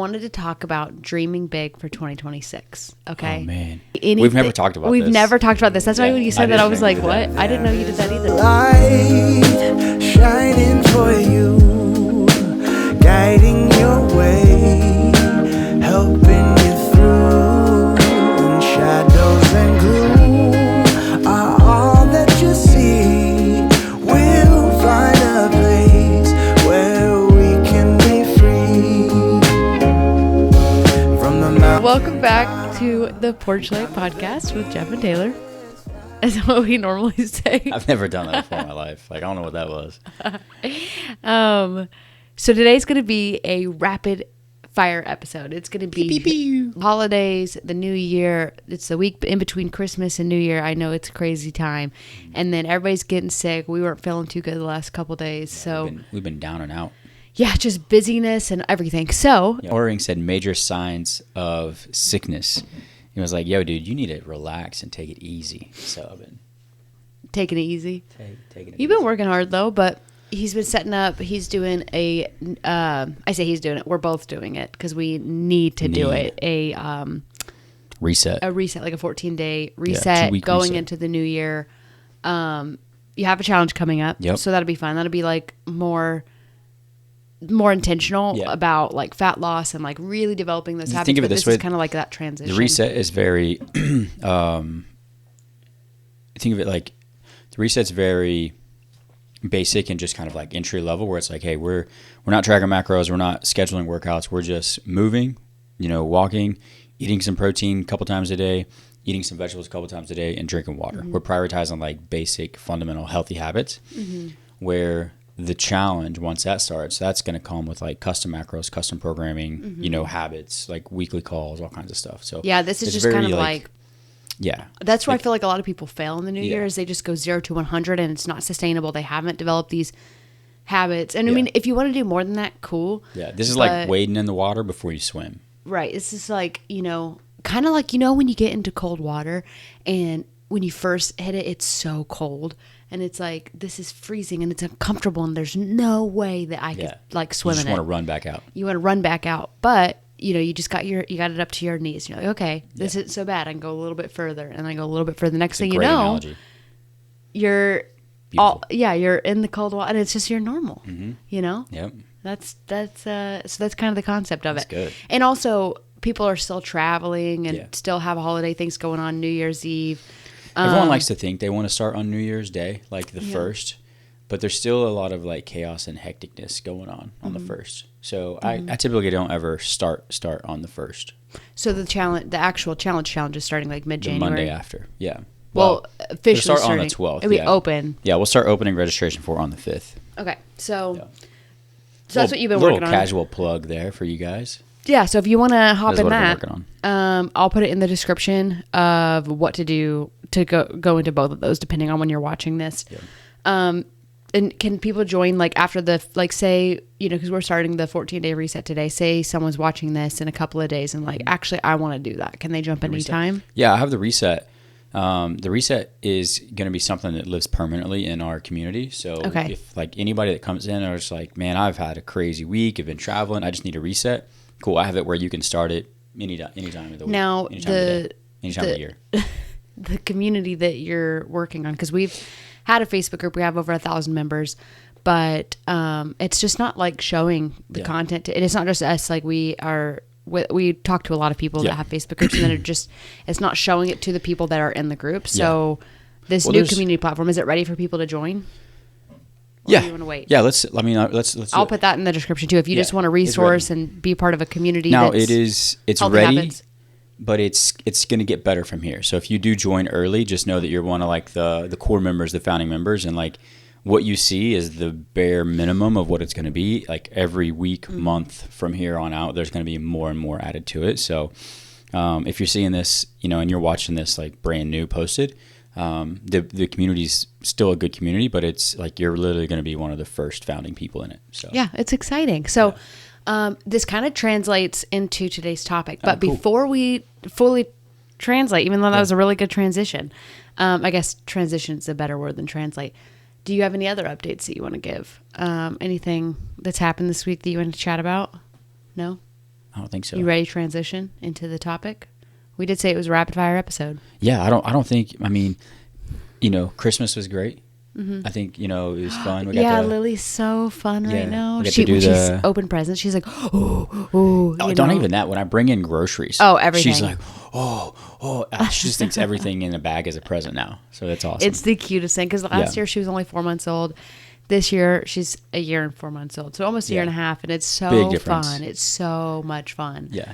wanted to talk about dreaming big for 2026. Okay. Oh man, we've never talked about this. We've never talked about this. That's why when you said that, I was like, what? I didn't know you did that either. Light shining for you, guiding your way, helping you through. When shadows and gloom are all that you see, we'll find a place where we can be free from the mountain. Welcome back to the Porch Light Podcast with Jeff and Taylor. Is that what we normally say? I've never done that before in my life. Like, I don't know what that was. So today's going to be a rapid fire episode. It's going to be holidays, the new year. It's the week in between Christmas and New Year. I know it's a crazy time. And then everybody's getting sick. We weren't feeling too good the last couple days. So we've been down and out. yeah, just busyness and everything. So Oring said major signs of sickness. He was like, yo, dude, you need to relax and take it easy. So I've been taking it easy. taking it You've been working hard though, but he's been setting up. He's doing I say he's doing it. We're both doing it because we need to do it. A reset. like a 14-day reset 2-week going reset. into the new year. You have a challenge coming up. Yep. So that'll be fun. That'll be like more intentional about like fat loss and like really developing those habits. Think of it but this this is way, kind of like that transition. The reset is very, think of it like the reset's very basic and just kind of like entry level where it's like, hey, we're not tracking macros. We're not scheduling workouts. We're just moving, walking, eating some protein a couple times a day, eating some vegetables a couple times a day, and drinking water. Mm-hmm. We're prioritizing like basic, fundamental, healthy habits where the challenge, once that starts, that's going to come with like custom macros, custom programming, habits, like weekly calls, all kinds of stuff. So Yeah, this is it's just very, kind of like yeah. that's where I feel like a lot of people fail in the new year is they just go 0 to 100 and it's not sustainable. They haven't developed these habits. And I mean, if you want to do more than that, cool. Yeah, this is like wading in the water before you swim. Right. This is like, kind of like, when you get into cold water and when you first hit it, it's so cold. And it's like, this is freezing and it's uncomfortable and there's no way that I could like swim in it. You just want to run back out. You want to run back out. But, you just got you got it up to your knees. You're like, okay, this isn't so bad. I can go a little bit further and I go a little bit further. Next thing you know, analogy. You're Beautiful. you're in the cold water and it's just your normal, Yep. That's so that's kind of the concept of That's it. good. And also people are still traveling and still have holiday things going on, New Year's Eve. Everyone likes to think they want to start on New Year's Day, like the first, but there's still a lot of like chaos and hecticness going on the first. So I typically don't ever start on the first. So the actual challenge is starting like The mid-January. Monday after, yeah. Well, officially we'll start on the starting. 12th. It'll be yeah. open. Yeah, we'll start opening registration for on the 5th. Okay, so Yeah. that's what you've been little working on. casual plug there for you guys. Yeah, so if you want to hop That's in what I've that, been working I'll put it in the description of what to do to go into both of those, depending on when you're watching this. Yeah. And can people join like after the say because we're starting the 14-day reset today? Say someone's watching this in a couple of days and like actually I want to do that. Can they jump anytime? Yeah, I have the reset. The reset is going to be something that lives permanently in our community. So if like anybody that comes in or is like, man, I've had a crazy week, I've been traveling, I just need a reset. Cool, I have it where you can start it anytime of the week. Now anytime of the year. The community that you're working on, because we've had a Facebook group, we have over 1,000 members, but it's just not like showing the content. It's not just us. Like we talk to a lot of people that have Facebook groups, and then it's not showing it to the people that are in the group. So this new community platform, is it ready for people to join? Or do you want to wait? Yeah, let's I'll put that in the description too. If you just want a resource and be part of a community. Now it's ready, habits. but it's going to get better from here. So if you do join early, just know that you're one of like the core members, the founding members, and like what you see is the bare minimum of what it's going to be. Like every week, month from here on out, there's going to be more and more added to it. So if you're seeing this, and you're watching this like brand new posted, the community's still a good community, but it's like you're literally going to be one of the first founding people in it. So yeah, it's exciting. So this kind of translates into today's topic, but cool. before we fully translate, even though that was a really good transition, I guess transition is a better word than translate. Do you have any other updates that you want to give? Anything that's happened this week that you want to chat about? No? I don't think so. You ready to transition into the topic? We did say it was a rapid fire episode. Yeah, I don't think. I mean, Christmas was great. I think it was fun. We got Lily's so fun right now. we got When to do she's open presents, she's like, oh, don't even that. When I bring in groceries, everything. she's like, she just thinks everything in the bag is a present now. So that's awesome. It's the cutest thing because last year she was only 4 months old. This year she's a year and 4 months old, so almost a year and a half, and it's so Big difference. fun. It's so much fun. Yeah,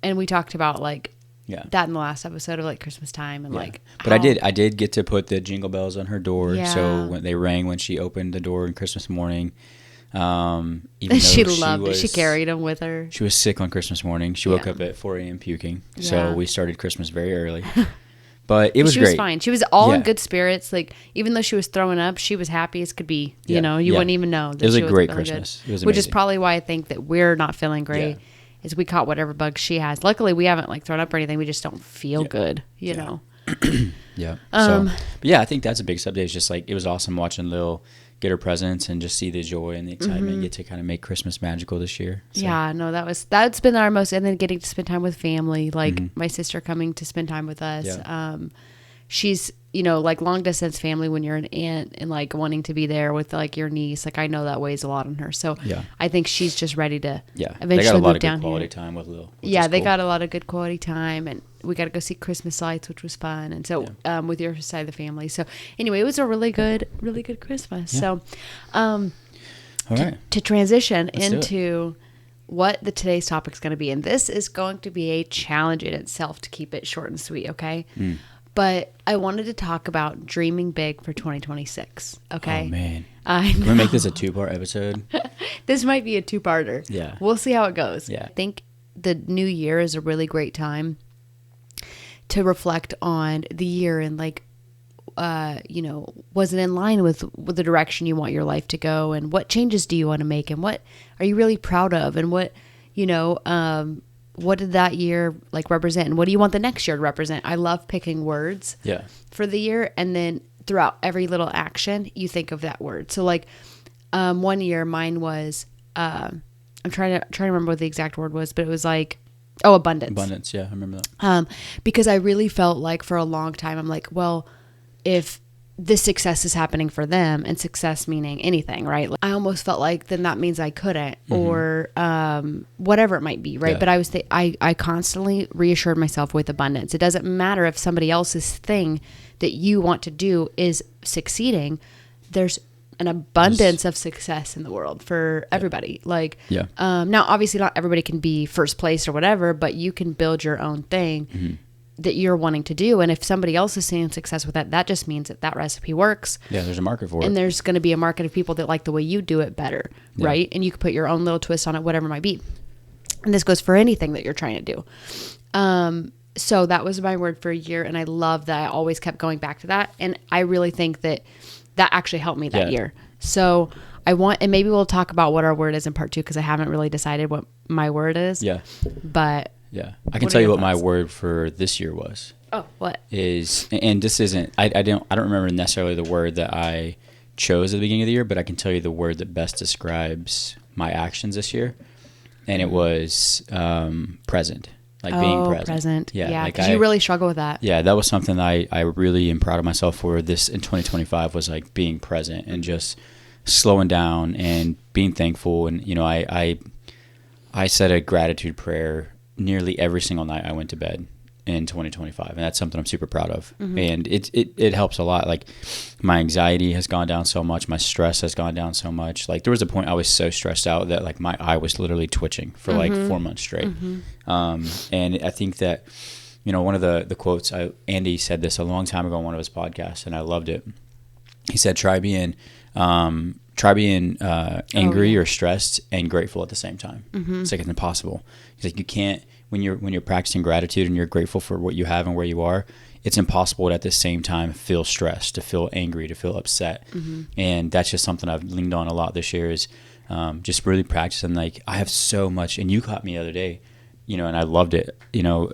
and we talked about yeah. that in the last episode of Christmas time and But I did get to put the jingle bells on her door. Yeah. So when they rang when she opened the door on Christmas morning, even though she loved it. She carried them with her. She was sick on Christmas morning. She woke up at 4 a.m. puking. Yeah. So we started Christmas very early. But it was she great. She was fine. She was all in good spirits. Even though she was throwing up, she was happy as could be. You wouldn't even know. That it was she a great feeling Christmas. Good. It was amazing. Which is probably why I think that we're not feeling great. Is we caught whatever bugs she has. Luckily, we haven't thrown up or anything. We just don't feel good. You know. Yeah. But yeah, I think that's a big subject. It's just it was awesome watching Lil get her presents and just see the joy and the excitement. Get to kind of make Christmas magical this year. So. Yeah, no, that's been our most, and then getting to spend time with family, my sister coming to spend time with us. Yeah. She's, long distance family when you're an aunt and wanting to be there with your niece. I know that weighs a lot on her. So I think she's just ready to eventually they got a lot move of down good quality here. time with Lil. Yeah, they got a lot of good quality time, and we got to go see Christmas lights, which was fun. And so with your side of the family. So anyway, it was a really good Christmas. Yeah. So all right. to transition Let's into what today's topic is going to be, and this is going to be a challenge in itself to keep it short and sweet, okay? But I wanted to talk about dreaming big for 2026, okay? Oh, man. I know. Can we make this a 2-part episode? This might be a 2-parter. Yeah. We'll see how it goes. Yeah. I think the new year is a really great time to reflect on the year and was it in line with the direction you want your life to go, and what changes do you want to make, and what are you really proud of, and what did that year represent, and what do you want the next year to represent? I love picking words for the year, and then throughout every little action you think of that word. So 1 year mine was I'm trying to remember what the exact word was, but it was abundance. Abundance, yeah, I remember that. Because I really felt for a long time I'm well, if this success is happening for them, and success meaning anything, right? I almost felt then that means I couldn't, or whatever it might be, right? Yeah. But I constantly reassured myself with abundance. It doesn't matter if somebody else's thing that you want to do is succeeding. There's an abundance of success in the world for everybody. Now obviously not everybody can be first place or whatever, but you can build your own thing that you're wanting to do. And if somebody else is seeing success with that just means that recipe works. Yeah, there's a market for it. And there's going to be a market of people that like the way you do it better, right? And you can put your own little twist on it, whatever it might be. And this goes for anything that you're trying to do. So that was my word for a year, and I love that I always kept going back to that. And I really think that actually helped me that year. So and maybe we'll talk about what our word is in part 2, because I haven't really decided what my word is. Yeah. But yeah, I can tell you what my word for this year was. Oh, what? And this isn't, I don't remember necessarily the word that I chose at the beginning of the year, but I can tell you the word that best describes my actions this year. And it was present. Being present. Yeah, because you really struggle with that. Yeah, that was something I really am proud of myself for this in 2025, was being present and just slowing down and being thankful. And, I said a gratitude prayer nearly every single night I went to bed in 2025, and that's something I'm super proud of. And it helps a lot. My anxiety has gone down so much, my stress has gone down so much. There was a point I was so stressed out that my eye was literally twitching for 4 months straight. And I think that one of the quotes, Andy said this a long time ago on one of his podcasts, and I loved it. He said, try being angry or stressed and grateful at the same time. It's it's impossible. He's you can't, when you're practicing gratitude and you're grateful for what you have and where you are, it's impossible to at the same time feel stressed, to feel angry, to feel upset. And that's just something I've leaned on a lot this year, is just really practicing. I have so much, and you caught me the other day, and I loved it.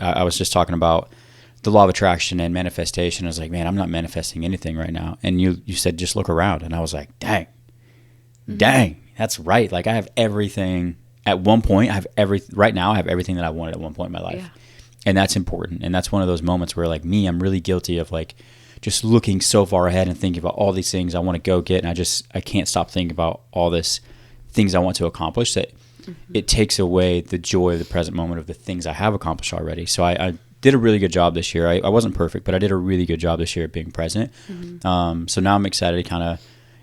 I was just talking about the law of attraction and manifestation. I was man, I'm not manifesting anything right now. And you said, just look around. And I was dang, that's right. I have everything at one point, right now I have everything that I wanted at one point in my life. Yeah. And that's important. And that's one of those moments where like me, I'm really guilty of like just looking so far ahead and thinking about all these things I want to go get. And I can't stop thinking about all this things I want to accomplish that it takes away the joy of the present moment of the things I have accomplished already. So I did a really good job this year. I wasn't perfect, but I did a really good job this year at being present. So now I'm excited to kind of,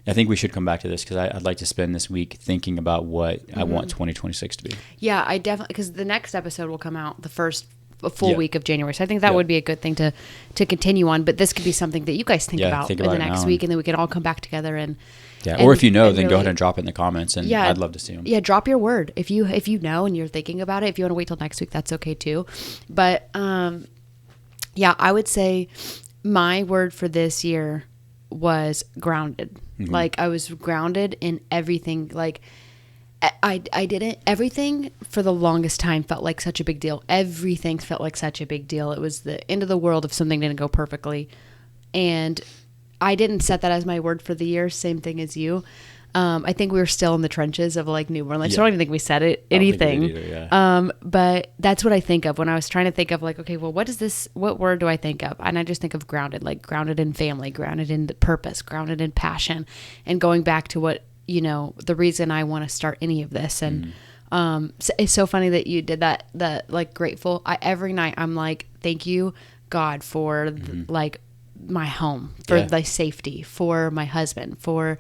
I think we should come back to this because I'd like to spend this week thinking about what I want 2026 to be. Yeah, I definitely, because the next episode will come out the first full week of January. So I think that would be a good thing to continue on. But this could be something that you guys think about in the next week, and then we can all come back together and. Yeah, or if you know, then go ahead and drop it in the comments, and I'd love to see them. Yeah, drop your word. If you know and you're thinking about it, if you want to wait till next week, that's okay too. But yeah, I would say my word for this year was grounded. Like I was grounded in everything. Like I didn't, everything for the longest time felt like such a big deal. Everything felt like such a big deal. It was the end of the world if something didn't go perfectly. And I didn't set that as my word for the year. Same thing as you. I think we were still in the trenches of like newborn life. So I don't even think we said anything. Either, but that's what I think of when I was trying to think of like, okay, well, what word do I think of? And I just think of grounded, like grounded in family, grounded in purpose, grounded in passion, and going back to what, the reason I want to start any of this. And so it's so funny that you did that like grateful. Every night I'm like, thank you, God, for like my home, for the safety, for my husband, for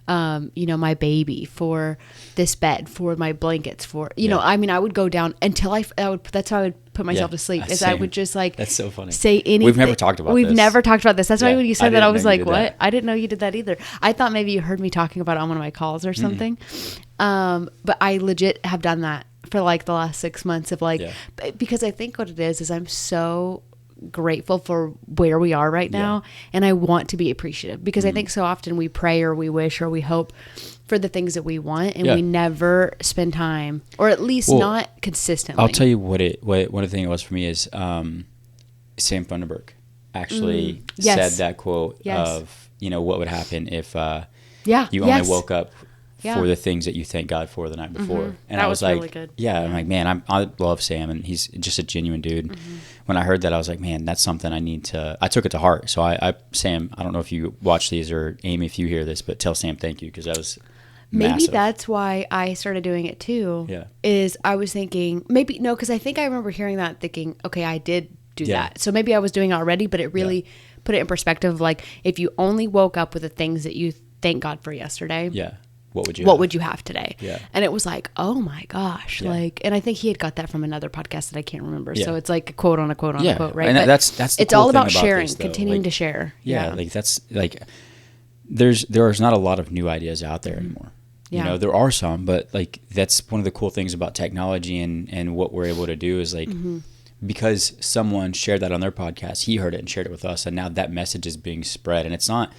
my baby, for this bed, for my blankets, for I mean, I would go down until that's how I would put myself to sleep. Is I would just like, that's so funny, say anything. We've never talked about this. That's why when you said that, I was like, what? That. I didn't know you did that either. I thought maybe you heard me talking about it on one of my calls or something. But I legit have done that for like the last 6 months of like, because I think what it is I'm so grateful for where we are right now, and I want to be appreciative because I think so often we pray or we wish or we hope for the things that we want, and we never spend time, or at least not consistently. I'll tell you what one of the things it was for me is Sam Funderburk actually said that quote of what would happen if you only woke up for the things that you thank God for the night before. And that I was like, really good. I'm like, man, I love Sam, and he's just a genuine dude. When I heard that, I was like, man, that's something I took it to heart. So Sam, I don't know if you watch these, or Amy, if you hear this, but tell Sam thank you, because that was maybe massive. That's why I started doing it too. Yeah. Is I was thinking, because I think I remember hearing that thinking, okay, I did do that. So maybe I was doing it already, but it really put it in perspective. Like if you only woke up with the things that you thank God for yesterday. Yeah. What would you have today? Yeah. And it was like, oh my gosh. Like, and I think he had got that from another podcast that I can't remember. So it's like a quote on a quote on a quote, right? And but that's the it's cool all thing about sharing, this, continuing to share. Yeah. Like that's like, there's not a lot of new ideas out there anymore. Yeah. There are some, but like, that's one of the cool things about technology and what we're able to do is like, because someone shared that on their podcast, he heard it and shared it with us. And now that message is being spread, and it's not,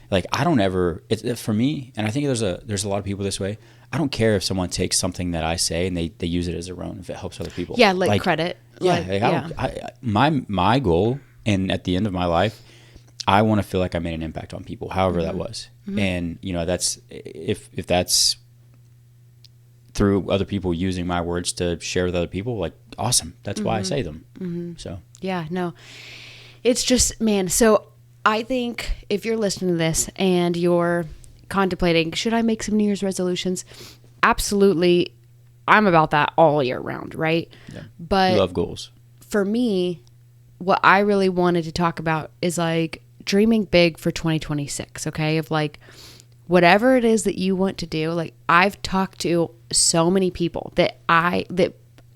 like, I don't ever, for me, and I think there's a lot of people this way, I don't care if someone takes something that I say and they use it as their own, if it helps other people. Yeah, like credit. Yeah, my goal, and at the end of my life, I want to feel like I made an impact on people, however that was. And, that's, if that's through other people using my words to share with other people, like, awesome. That's why I say them. So. Yeah, no. It's just, man, so I think if you're listening to this and you're contemplating, should I make some New Year's resolutions? Absolutely. I'm about that all year round, right? Yeah. But we love goals. For me, what I really wanted to talk about is like dreaming big for 2026, okay? Of like whatever it is that you want to do. Like I've talked to so many people that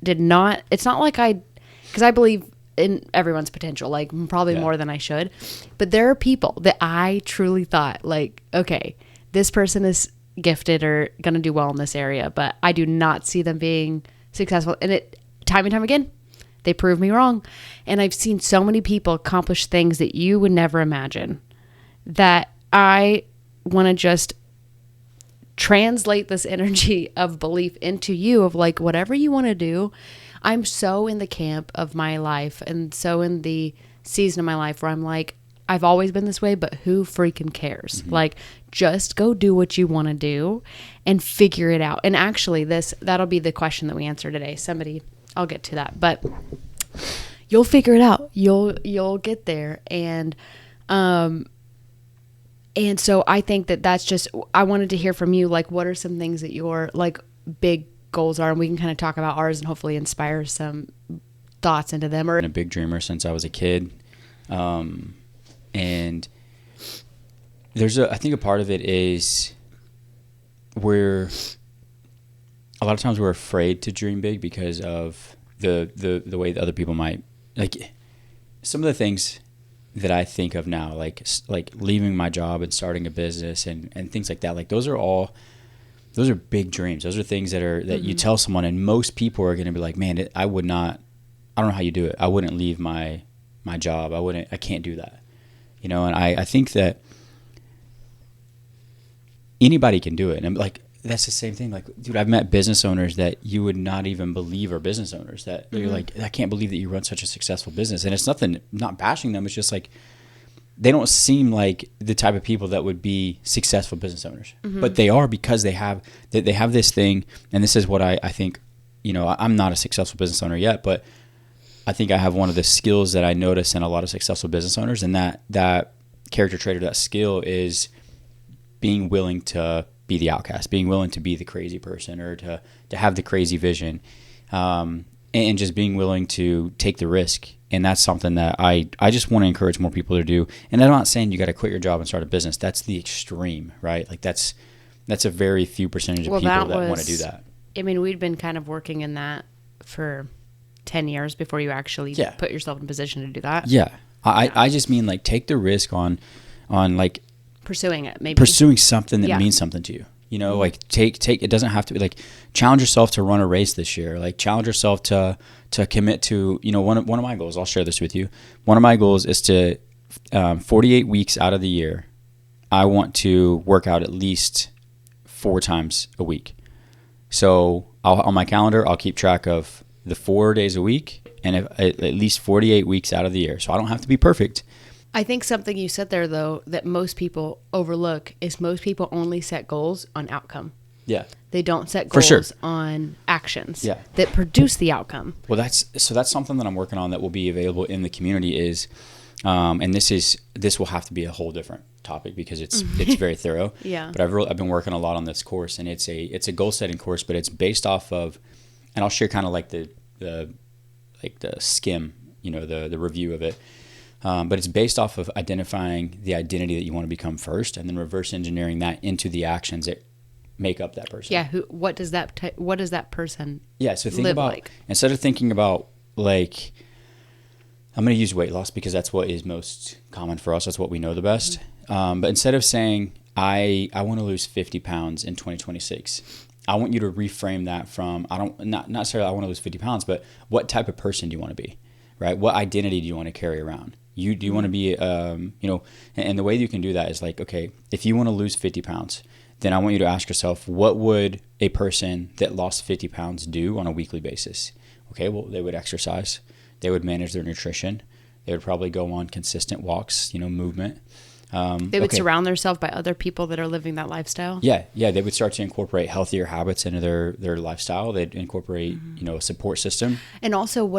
did not, it's not like because I believe in everyone's potential, like probably more than I should. But there are people that I truly thought like, okay, this person is gifted or going to do well in this area, but I do not see them being successful. And time and time again, they prove me wrong. And I've seen so many people accomplish things that you would never imagine, that I want to just translate this energy of belief into you of like, whatever you want to do. I'm so in the camp of my life and so in the season of my life where I'm like, I've always been this way, but who freaking cares? Like, just go do what you want to do and figure it out. And actually, that'll be the question that we answer today. I'll get to that, but you'll figure it out. You'll get there. And so I think that's just, I wanted to hear from you, like, what are some things that your, like, big goals are? And we can kind of talk about ours and hopefully inspire some thoughts into them. I've been a big dreamer since I was a kid. And I think a part of it is a lot of times we're afraid to dream big because of the way that other people might, like, some of the things that I think of now, like leaving my job and starting a business and things like that. Like, those are big dreams. Those are things that you tell someone, and most people are going to be like, man, I don't know how you do it. I wouldn't leave my job. I can't do that. And I think that anybody can do it. And I'm like, that's the same thing. Like, dude, I've met business owners that you would not even believe are business owners that you're like, I can't believe that you run such a successful business. And it's nothing, not bashing them. It's just like, they don't seem like the type of people that would be successful business owners, but they are, because they have this thing. And this is what I think, I'm not a successful business owner yet, but I think I have one of the skills that I notice in a lot of successful business owners, and that character trait or that skill is being willing to be the outcast, being willing to be the crazy person, or to have the crazy vision, and just being willing to take the risk. And that's something that I just want to encourage more people to do. And I'm not saying you got to quit your job and start a business. That's the extreme, right? Like, that's a very few percentage of people that want to do that. I mean, we'd been kind of working in that for 10 years before you actually put yourself in a position to do that. Yeah. I just mean, like, take the risk on like pursuing it, maybe pursuing something that means something to you. Like, take it doesn't have to be like, challenge yourself to run a race this year. Like, challenge yourself to commit to, one of my goals, I'll share this with you. One of my goals is to 48 weeks out of the year, I want to work out at least 4 times a week. So on my calendar, I'll keep track of the 4 days a week, and at least 48 weeks out of the year. So I don't have to be perfect. I think something you said there, though, that most people overlook is most people only set goals on outcome. Yeah. They don't set goals on actions that produce the outcome. Well, that's something that I'm working on that will be available in the community is, and this will have to be a whole different topic because it's very thorough. Yeah. But I've been working a lot on this course, and it's a goal setting course, but it's based off of, and I'll share kind of like the skim, the review of it. But it's based off of identifying the identity that you want to become first, and then reverse engineering that into the actions that make up that person. Yeah. What does that person? Yeah. So think live about, like? Instead of thinking about, like, I'm going to use weight loss because that's what is most common for us. That's what we know the best. But instead of saying, I want to lose 50 pounds in 2026, I want you to reframe that from, not necessarily I want to lose 50 pounds, but what type of person do you want to be, right? What identity do you want to carry around? Do you want to be, and the way you can do that is like, okay, if you want to lose 50 pounds, then I want you to ask yourself, what would a person that lost 50 pounds do on a weekly basis? Okay, well, they would exercise. They would manage their nutrition. They would probably go on consistent walks, movement. They would surround themselves by other people that are living that lifestyle. Yeah. They would start to incorporate healthier habits into their lifestyle. They'd incorporate, a support system. And also,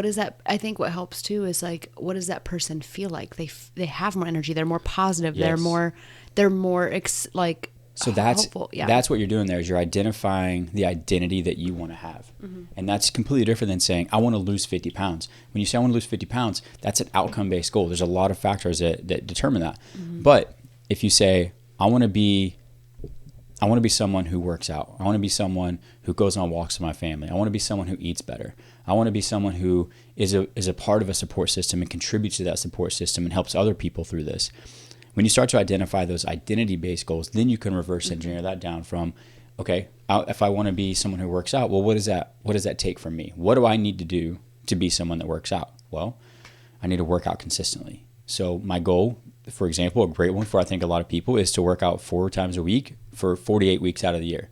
I think what helps too is, like, what does that person feel like? They have more energy. They're more positive. Yes. They're more So that's hopeful. Yeah. That's what you're doing there, is you're identifying the identity that you want to have. And that's completely different than saying, I want to lose 50 pounds. When you say I want to lose 50 pounds, that's an outcome-based goal. There's a lot of factors that determine that. But if you say, I want to be someone who works out. I want to be someone who goes on walks with my family. I want to be someone who eats better. I want to be someone who is a part of a support system and contributes to that support system and helps other people through this. When you start to identify those identity-based goals, then you can reverse engineer that down from, okay, if I want to be someone who works out, well, what does that take from me? What do I need to do to be someone that works out? Well, I need to work out consistently. So my goal, for example, a great one for I think a lot of people, is to work out 4 times a week for 48 weeks out of the year.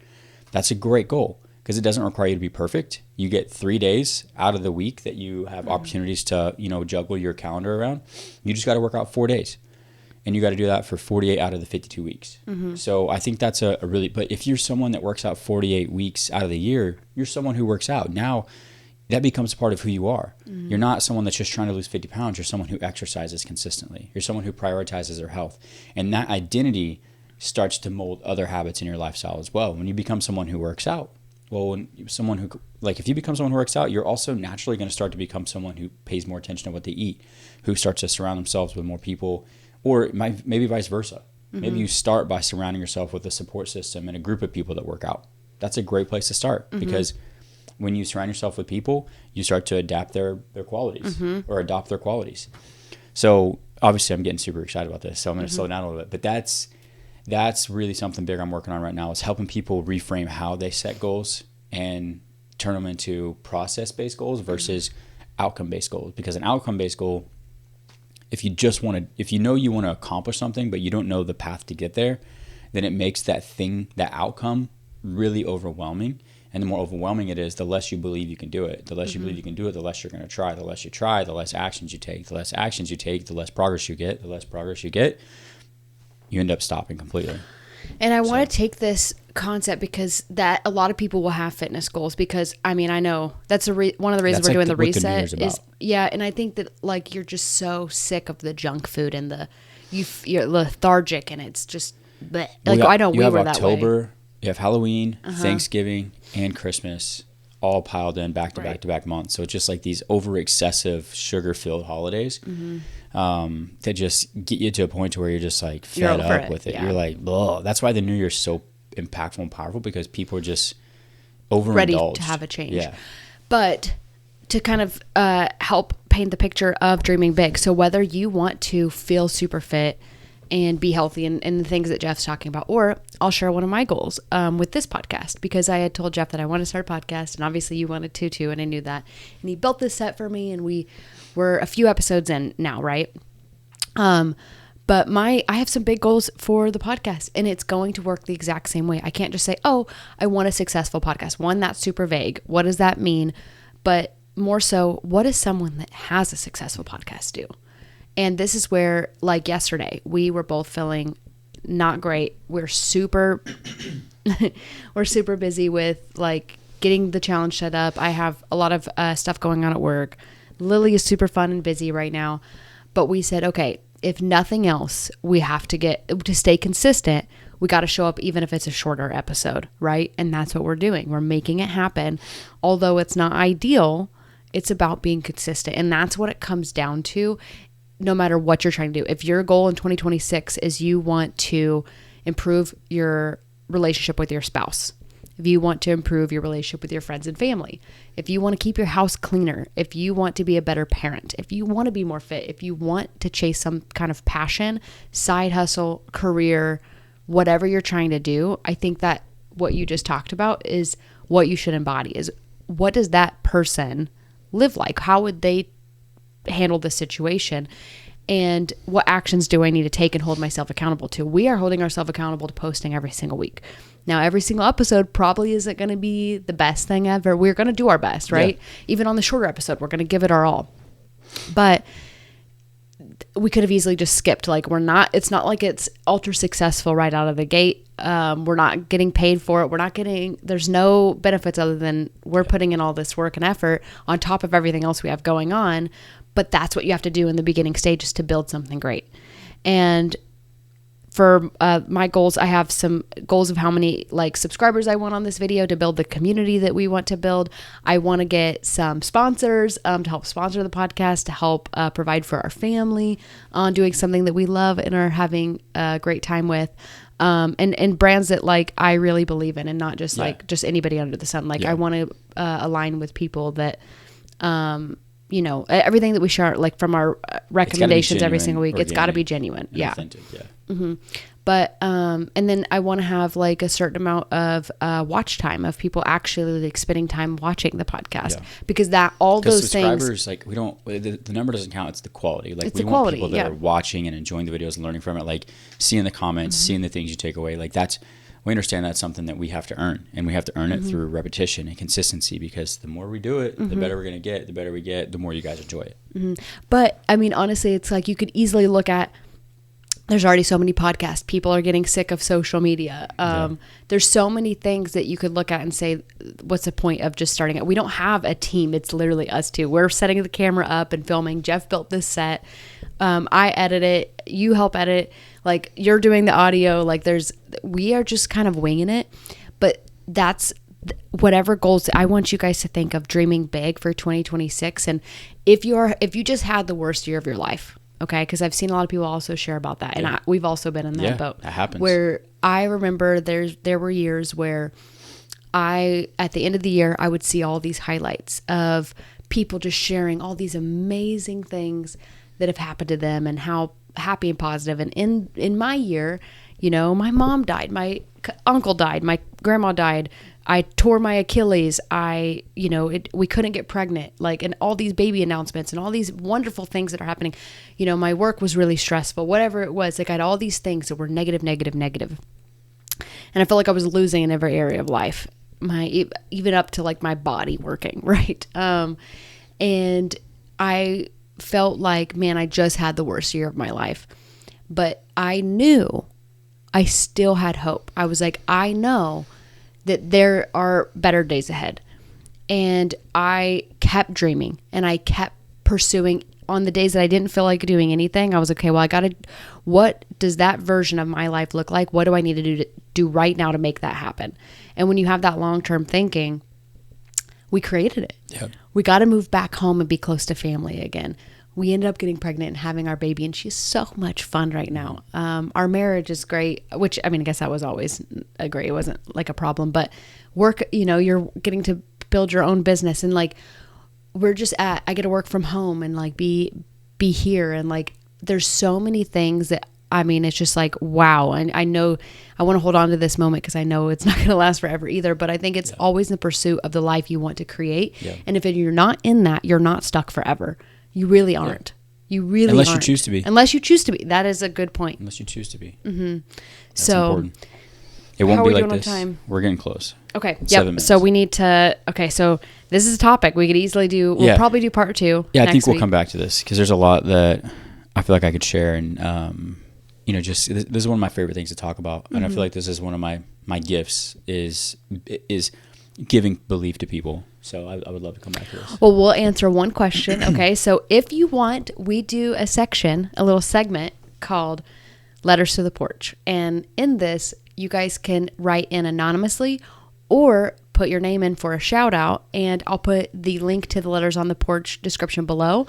That's a great goal because it doesn't require you to be perfect. You get 3 days out of the week that you have opportunities to, juggle your calendar around. You just got to work out 4 days. and you got to do that for 48 out of the 52 weeks. So I think that's a really, but if you're someone that works out 48 weeks out of the year, you're someone who works out. Now that becomes part of who you are. You're not someone that's just trying to lose 50 pounds. You're someone who exercises consistently. You're someone who prioritizes their health. And that identity starts to mold other habits in your lifestyle as well. When you become someone who works out, if you become someone who works out, you're also naturally going to start to become someone who pays more attention to what they eat, who starts to surround themselves with more people, or maybe vice versa. Maybe you start by surrounding yourself with a support system and a group of people that work out. That's a great place to start because when you surround yourself with people, you start to adapt their qualities or adopt their qualities. So obviously I'm getting super excited about this, so I'm going to slow down a little bit. But that's really something big I'm working on right now, is helping people reframe how they set goals and turn them into process-based goals versus outcome-based goals. Because an outcome-based goal, if you know you want to accomplish something, but you don't know the path to get there, then it makes that outcome really overwhelming. And the more overwhelming it is, the less you believe you can do it. The less you believe you can do it, the less you're going to try. The less you try, the less actions you take. The less actions you take, the less progress you get. The less progress you get, you end up stopping completely. And I want to take this concept because that a lot of people will have fitness goals because, I mean, I know that's one of the reasons we're doing the reset is, and I think that like you're just so sick of the junk food and you're lethargic and it's just, bleh. I know we were that way. You have Halloween, Thanksgiving, and Christmas all piled in back to back to back months. So it's just like these over excessive sugar-filled holidays that just get you to a point where you're just like fed up with it. Yeah. You're like, ugh. That's why the New Year's so impactful and powerful, because people are just overindulged. Ready to have a change. Yeah. But to kind of help paint the picture of dreaming big. So whether you want to feel super fit and be healthy and the things that Jeff's talking about, or I'll share one of my goals with this podcast, because I had told Jeff that I want to start a podcast, and obviously you wanted to too, and I knew that. And he built this set for me, and we were a few episodes in now, right? But I have some big goals for the podcast, and it's going to work the exact same way. I can't just say, oh, I want a successful podcast. One, that's super vague. What does that mean? But more so, what does someone that has a successful podcast do? And this is where, like yesterday, we were both feeling not great. We're super busy with like getting the challenge set up. I have a lot of stuff going on at work. Lily is super fun and busy right now. But we said, okay, if nothing else, we have to stay consistent. We got to show up even if it's a shorter episode, right? And that's what we're doing. We're making it happen. Although it's not ideal, it's about being consistent. And that's what it comes down to. No matter what you're trying to do. If your goal in 2026 is you want to improve your relationship with your spouse, if you want to improve your relationship with your friends and family, if you want to keep your house cleaner, if you want to be a better parent, if you want to be more fit, if you want to chase some kind of passion, side hustle, career, whatever you're trying to do, I think that what you just talked about is what you should embody. Is what does that person live like? How would they handle the situation, and what actions do I need to take and hold myself accountable to? We are holding ourselves accountable to posting every single week. Now, every single episode probably isn't going to be the best thing ever. We're going to do our best, right? Yeah. Even on the shorter episode, we're going to give it our all. But we could have easily just skipped. It's not like it's ultra successful right out of the gate. We're not getting paid for it. There's no benefits other than we're putting in all this work and effort on top of everything else we have going on. But that's what you have to do in the beginning stages to build something great. And for my goals, I have some goals of how many subscribers I want on this video to build the community that we want to build. I want to get some sponsors to help sponsor the podcast, to help provide for our family on doing something that we love and are having a great time with. And brands that I really believe in, and not just just anybody under the sun. I want to align with people that everything that we share, from our recommendations every single week, it's got to be genuine. Yeah. Authentic, yeah. Mm-hmm. But, and then I want to have a certain amount of watch time of people actually spending time watching the podcast, because all those things. Subscribers, we don't, the number doesn't count. It's the quality. It's we the want quality, people that are watching and enjoying the videos and learning from it, seeing the comments, seeing the things you take away. We understand that's something that we have to earn, and we have to earn it through repetition and consistency, because the more we do it, the better we're going to get. The better we get, the more you guys enjoy it. But I mean, honestly, it's you could easily look at There's already so many podcasts. People are getting sick of social media. There's so many things that you could look at and say, what's the point of just starting it? We don't have a team. It's literally us two. We're setting the camera up and filming. Jeff built this set. I edit it. You help edit. Like, you're doing the audio. Like, we are just kind of winging it. But that's whatever goals. I want you guys to think of dreaming big for 2026. And if you just had the worst year of your life, okay, because I've seen a lot of people also share about that, and we've also been in that boat. That happens. Where I remember there were years where at the end of the year, I would see all these highlights of people just sharing all these amazing things that have happened to them and how happy and positive. And in my year, my mom died, my uncle died, my grandma died. I tore my Achilles. We couldn't get pregnant, and all these baby announcements and all these wonderful things that are happening. My work was really stressful, whatever it was. I had all these things that were negative. And I felt like I was losing in every area of life, even up to my body working. Right. And I felt like, man, I just had the worst year of my life, but I knew I still had hope. I was like, I know that there are better days ahead. And I kept dreaming and I kept pursuing. On the days that I didn't feel like doing anything, I was okay, well, what does that version of my life look like? What do I need to do right now to make that happen? And when you have that long-term thinking, we created it. Yep. We got to move back home and be close to family again. We ended up getting pregnant and having our baby, and she's so much fun right now. Our marriage is great, which, I guess that was always great. It wasn't a problem, but work, you're getting to build your own business, and I get to work from home and be here. And there's so many things that, it's just wow. And I know I want to hold on to this moment because I know it's not going to last forever either, but I think it's always in the pursuit of the life you want to create. Yeah. And if you're not in that, you're not stuck forever. You really aren't. You really Unless aren't. You choose to be. Unless you choose to be. That is a good point. Unless you choose to be. Mm-hmm. That's important. It won't be like this. Time? We're getting close. Okay. 7 minutes. So we need to. Okay. So this is a topic we could easily do. We'll probably do part 2. Yeah, I think we'll come back to this because there's a lot that I feel like I could share, and just this is one of my favorite things to talk about, and I feel like this is one of my gifts is giving belief to people. So I would love to come back to this. Well, we'll answer one question. Okay. So if you want, we do a little segment called Letters to the Porch. And in this, you guys can write in anonymously or put your name in for a shout out. And I'll put the link to the Letters on the Porch description below.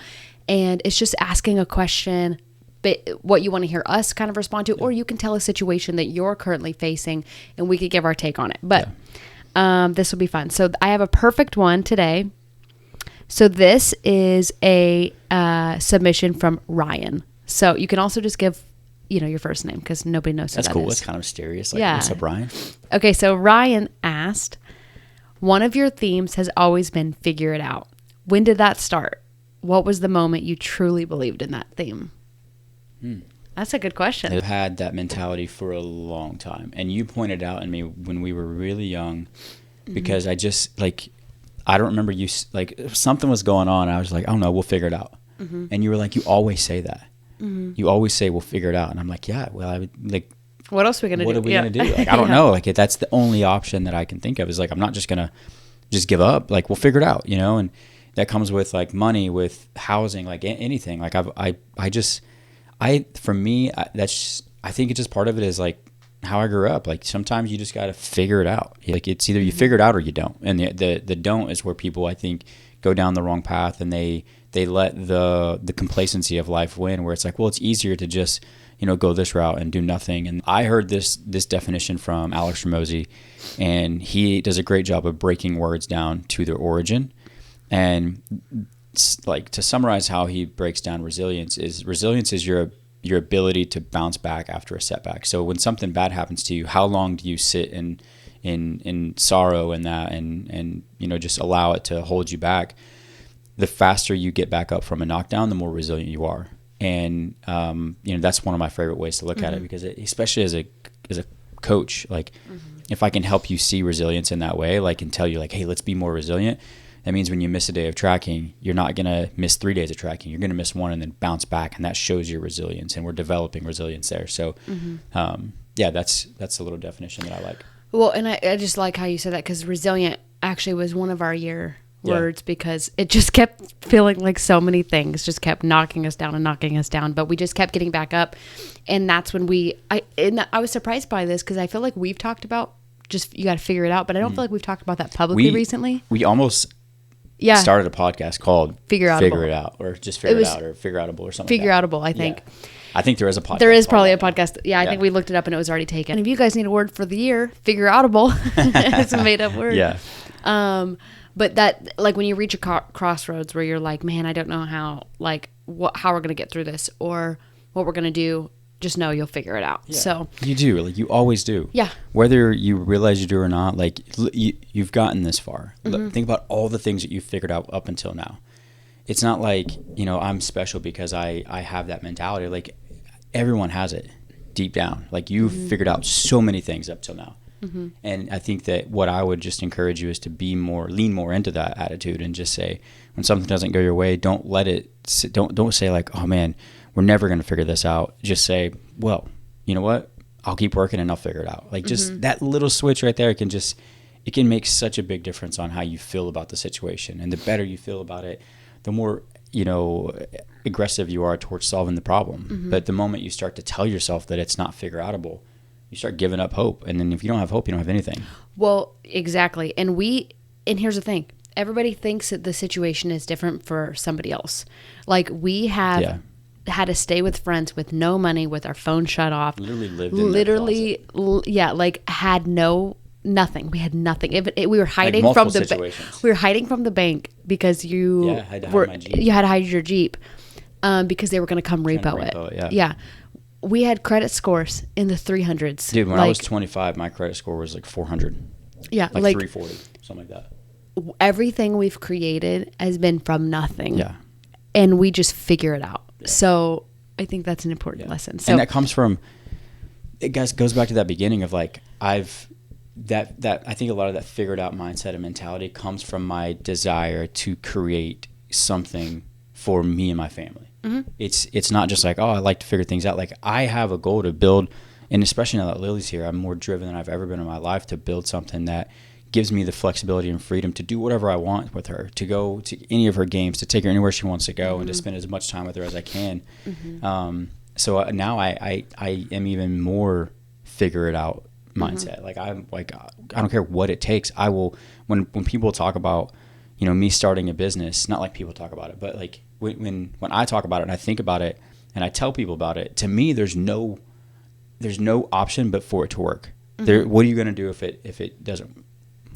And it's just asking a question, but what you want to hear us kind of respond to, or you can tell a situation that you're currently facing and we could give our take on it. But this will be fun. So I have a perfect one today. So this is a submission from Ryan. So you can also just give, your first name because nobody knows who That's that cool. is. That's kind of mysterious. What's up, Ryan? Okay, so Ryan asked, one of your themes has always been figure it out. When did that start? What was the moment you truly believed in that theme? That's a good question. I've had that mentality for a long time. And you pointed out in me when we were really young, because I just, I don't remember you, something was going on. I was like, oh no, we'll figure it out. And you were like, you always say that. You always say, we'll figure it out. And I'm like, yeah, well, I would what else are we going to do? What are we going to do? I don't know. That's the only option that I can think of is I'm not just going to just give up. We'll figure it out, and that comes with money, with housing, anything. For me, I think it's just part of it is how I grew up. Sometimes you just got to figure it out. It's either you figure it out or you don't. And the don't is where people, I think, go down the wrong path, and they let the complacency of life win, where it's well, it's easier to just, go this route and do nothing. And I heard this definition from Alex Hormozi, and he does a great job of breaking words down to their origin. And to summarize how he breaks down resilience is your ability to bounce back after a setback. So when something bad happens to you, how long do you sit in sorrow and that and just allow it to hold you back? The faster you get back up from a knockdown, the more resilient you are. And that's one of my favorite ways to look at it, because especially as a coach, if I can help you see resilience in that way, and tell you hey, let's be more resilient, That means when you miss a day of tracking, you're not going to miss 3 days of tracking. You're going to miss one and then bounce back, and that shows your resilience, and we're developing resilience there. So, that's a little definition that I like. Well, and I just like how you said that, because resilient actually was one of our year words, because it just kept feeling like so many things just kept knocking us down and knocking us down, but we just kept getting back up. And that's when I was surprised by this, because I feel like we've talked about just, you got to figure it out, but I don't feel like we've talked about that publicly recently. We almost started a podcast called Figure It Out, or just Figure It Out, or Figure Outable, or something Figure like that. Outable, I think. Yeah. I think there is a podcast. There is probably a podcast. Yeah, I think we looked it up and it was already taken. And if you guys need a word for the year, Figure Outable. It's a made up word. Yeah. But that, like, when you reach a crossroads where you're like, man, I don't know how we're going to get through this, or what we're going to do, just know you'll figure it out. Yeah. So you do, like, you always do. Yeah. Whether you realize you do or not, like, you've gotten this far. Think about all the things that you've figured out up until now. It's not like, I'm special because I have that mentality. Like, everyone has it deep down. Like, you've figured out so many things up till now. And I think that what I would just encourage you is to lean more into that attitude, and just say, when something doesn't go your way, don't let it, don't say like, oh man, we're never going to figure this out. Just say, well, you know what? I'll keep working and I'll figure it out. Like, just that little switch right there, it can make such a big difference on how you feel about the situation. And the better you feel about it, the more, aggressive you are towards solving the problem. But the moment you start to tell yourself that it's not figure outable, you start giving up hope. And then if you don't have hope, you don't have anything. Well, exactly. And here's the thing. Everybody thinks that the situation is different for somebody else. Like, we have had to stay with friends with no money, with our phone shut off. Literally lived in their closet. Had nothing. We had nothing. We were hiding from the bank. We were hiding from the bank because you had to hide my Jeep. You had to hide your Jeep because they were going to come repo it. Yeah. We had credit scores in the 300s. Dude, when I was 25, my credit score was like 400. Yeah. Like 340, something like that. Everything we've created has been from nothing. Yeah. And we just figure it out. Yeah. So I think that's an important lesson. So, and that comes from, it goes back to that beginning of like, I think a lot of that figured out mindset and mentality comes from my desire to create something for me and my family. It's not just like, oh, I like to figure things out. Like, I have a goal to build, and especially now that Lily's here, I'm more driven than I've ever been in my life to build something that gives me the flexibility and freedom to do whatever I want with her, to go to any of her games, to take her anywhere she wants to go, and to spend as much time with her as I can. So now I am even more figure it out mindset. Like, I'm like, I don't care what it takes. I will, when people talk about, me starting a business, not like people talk about it, but like when I talk about it and I think about it and I tell people about it, to me, there's no option but for it to work. What are you going to do if it doesn't?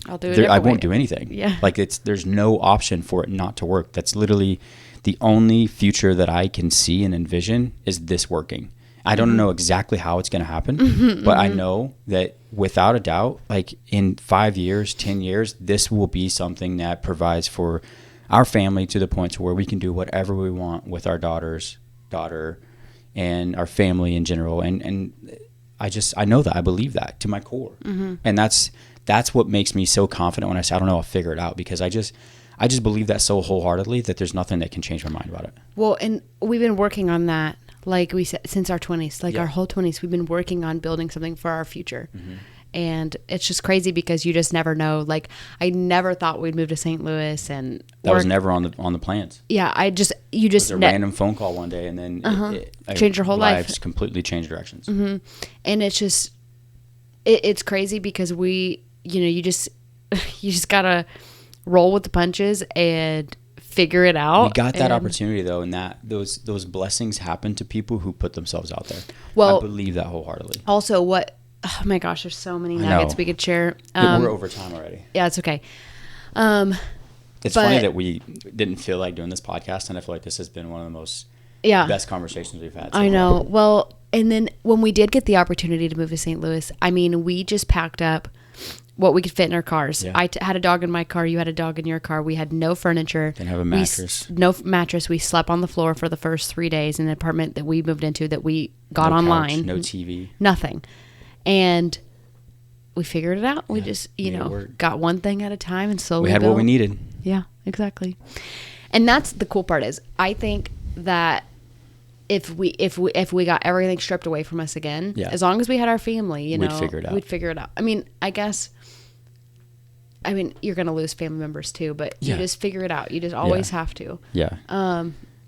I'll do it. I won't do anything. Yeah. Like, there's no option for it not to work. That's literally the only future that I can see and envision is this working. I don't know exactly how it's going to happen, but I know that without a doubt, like, in 5 years, 10 years, this will be something that provides for our family to the point to where we can do whatever we want with our daughter and our family in general. And I know that. I believe that to my core. And that's what makes me so confident when I say, I don't know, I'll figure it out, because I just believe that so wholeheartedly that there's nothing that can change my mind about it. Well, and we've been working on that, like we said, since our 20s, like our whole 20s, we've been working on building something for our future. And it's just crazy because you just never know. Like, I never thought we'd move to St. Louis, and that was never on the plans. Yeah, you just a random phone call one day, and then it changed your whole life. Just completely changed directions. And it's just it's crazy because you just gotta roll with the punches and figure it out. We got that opportunity though, and that those blessings happen to people who put themselves out there. Well, I believe that wholeheartedly. Also, oh my gosh, there's so many nuggets we could share. We're over time already. Yeah, it's okay. It's funny that we didn't feel like doing this podcast, and I feel like this has been one of the most best conversations we've had. I know. Well, and then when we did get the opportunity to move to St. Louis, I mean, we just packed up what we could fit in our cars. Yeah. I had a dog in my car. You had a dog in your car. We had no furniture. Didn't have a mattress. No mattress. We slept on the floor for the first 3 days in an apartment that we moved into that we got online. Couch, no TV. Nothing. And we figured it out. We just, got one thing at a time and slowly we had built. what we needed. Yeah. exactly. And that's the cool part is I think that if we got everything stripped away from us again, Yeah. as long as we had our family, you know, We'd figure it out. we'd figure it out. I mean, you're going to lose family members too, but you Yeah. just figure it out. You just always Yeah. have to. Yeah.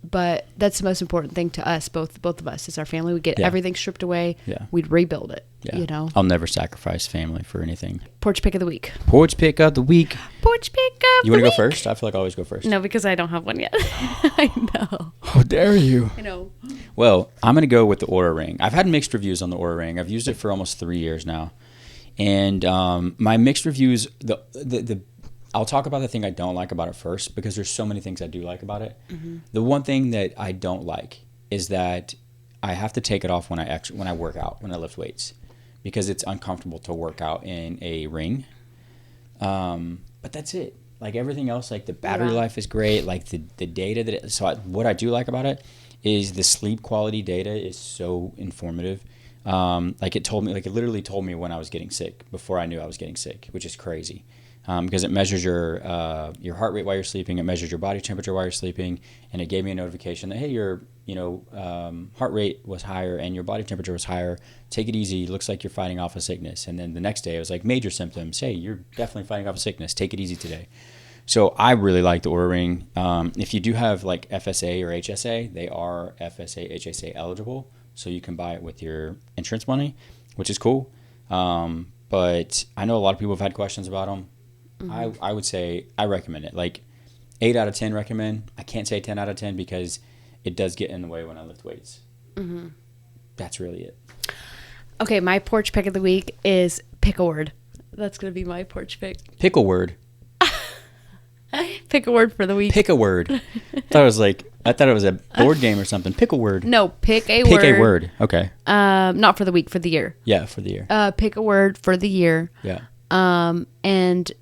But that's the most important thing to us, both of us, is our family. We get Yeah. everything stripped away. Yeah. We'd rebuild it. Yeah. You know. I'll never sacrifice family for anything. Porch pick of the week. Porch pick of the week. Porch pick of You want to the go week. first? I feel like I always go first. No, because I don't have one yet. I know. How dare you? I know. Well, I'm going to go with the Aura Ring. I've had mixed reviews on the Aura Ring. I've used it for almost 3 years now. And my mixed reviews, I'll talk about the thing I don't like about it first because there's so many things I do like about it. Mm-hmm. The one thing that I don't like is that I have to take it off when I work out, when I lift weights, because it's uncomfortable to work out in a ring. But that's it. Like everything else, like the battery life is great. Like the data what I do like about it is the sleep quality data is so informative. Like it literally told me when I was getting sick before I knew I was getting sick, which is crazy. Because it measures your heart rate while you're sleeping, it measures your body temperature while you're sleeping, and it gave me a notification that, hey, your heart rate was higher and your body temperature was higher. Take it easy. Looks like you're fighting off a sickness. And then the next day, it was like major symptoms. Hey, you're definitely fighting off a sickness. Take it easy today. So I really like the Aura Ring. If you do have like FSA or HSA, they are FSA, HSA eligible, so you can buy it with your insurance money, which is cool. But I know a lot of people have had questions about them. Mm-hmm. I would say I recommend it. Like 8 out of 10 recommend. I can't say 10 out of 10 because it does get in the way when I lift weights. Mm-hmm. That's really it. Okay, my porch pick of the week is pick a word. That's going to be my porch pick. Pick a word. Pick a word for the week. Pick a word. I thought it was a board game or something. Pick a word. No, pick a word. Pick a word. Okay. Not for the week, for the year. Yeah, for the year. Pick a word for the year. Yeah. And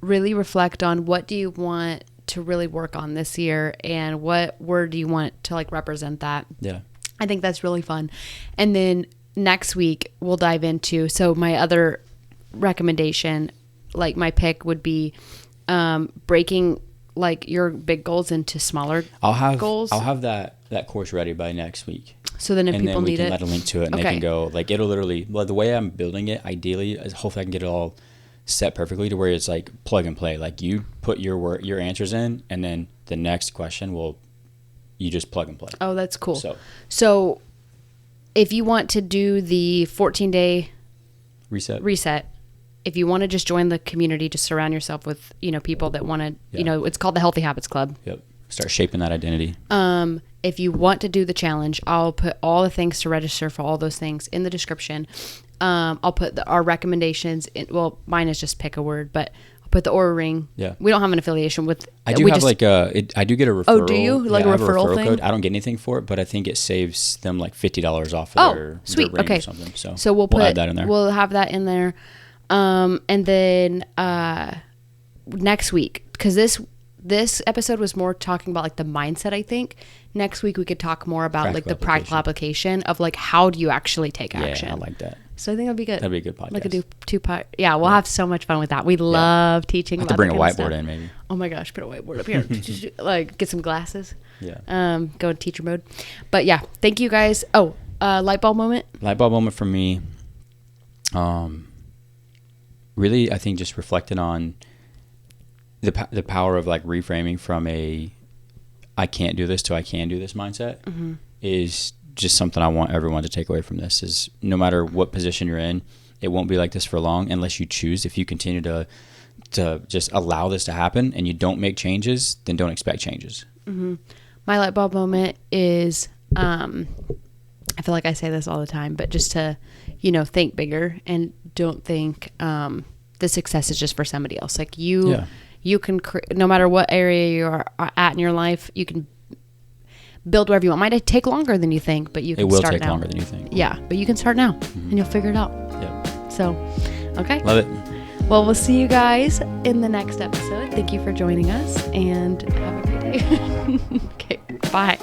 really reflect on what do you want to really work on this year and what word do you want to like represent that. Yeah. I think that's really fun. And then next week we'll dive into, so my other recommendation, like my pick would be breaking like your big goals into smaller goals. I'll have that course ready by next week. So then if and people then we need can it, let a link to it and they can go, like, it'll literally, well, the way I'm building it ideally is hopefully I can get it all set perfectly to where it's like plug and play. Like you put your answers in and then the next question you just plug and play. Oh, that's cool. So if you want to do the 14-day reset, if you want to just join the community, just surround yourself with, people that want to, it's called the Healthy Habits Club. Yep. Start shaping that identity. If you want to do the challenge, I'll put all the things to register for all those things in the description. I'll put our recommendations in, well, mine is just pick a word, but I'll put the Aura Ring. Yeah. We don't have an affiliation with. I do have I do get a referral. Oh, do you? Like a I have referral thing? code. I don't get anything for it, but I think it saves them like $50 off their sweet. Ring Okay. or something. So we'll add that in there. We'll have that in there. And then next week, because this episode was more talking about like the mindset, I think. Next week we could talk more about like the practical application of like how do you actually take action. Yeah, I like that. So I think that'd be good. That'd be a good podcast. Like a two-part. Yeah, we'll have so much fun with that. We love teaching. I have to bring a whiteboard in, maybe. Oh my gosh, put a whiteboard up here. Like get some glasses. Yeah. Go to teacher mode. But yeah, thank you guys. Oh, light bulb moment. Light bulb moment for me. Really, I think just reflecting on the power of like reframing from I can't do this to I can do this mindset is just something I want everyone to take away from this. Is no matter what position you're in, it won't be like this for long unless you choose. If you continue to just allow this to happen and you don't make changes, then don't expect changes. Mm-hmm. My light bulb moment is, I feel like I say this all the time, but just to, think bigger and don't think the success is just for somebody else. Like you can, no matter what area you are at in your life, you can build wherever you want. It might take longer than you think, but you can start now. It will take longer than you think. Yeah, but you can start now and you'll figure it out. Yep. So, okay. Love it. Well, we'll see you guys in the next episode. Thank you for joining us and have a great day. Okay, bye.